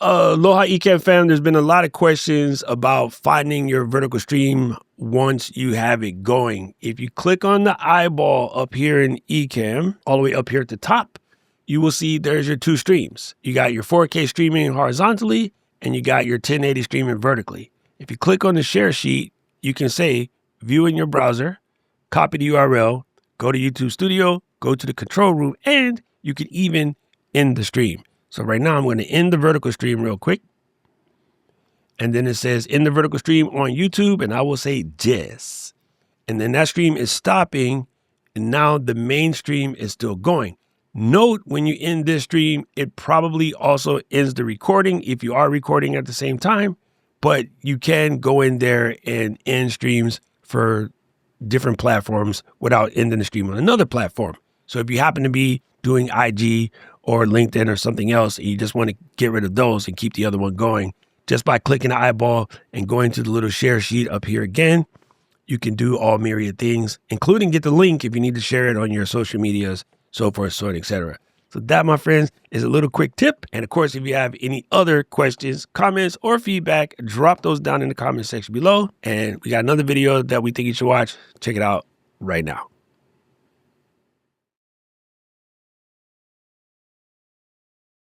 Aloha Ecamm fam, there's been a lot of questions about finding your vertical stream once you have it going. If you click on the eyeball up here in Ecamm, all the way up here at the top, you will see there's your two streams. You got your 4K streaming horizontally, and you got your 1080 streaming vertically. If you click on the share sheet, you can say, view in your browser, copy the URL, go to YouTube Studio, go to the control room, and you can even end the stream. So right now I'm going to end the vertical stream real quick. And then it says end the vertical stream on YouTube, and I will say yes. And then that stream is stopping, and now the main stream is still going. Note when you end this stream, it probably also ends the recording if you are recording at the same time, but you can go in there and end streams for different platforms without ending the stream on another platform. So if you happen to be doing IG or LinkedIn or something else, and you just want to get rid of those and keep the other one going, just by clicking the eyeball and going to the little share sheet up here again, you can do all myriad things, including get the link if you need to share it on your social medias, so forth, so on, etc. So that, my friends, is a little quick tip. And of course, if you have any other questions, comments, or feedback, drop those down in the comment section below. And we got another video that we think you should watch. Check it out right now.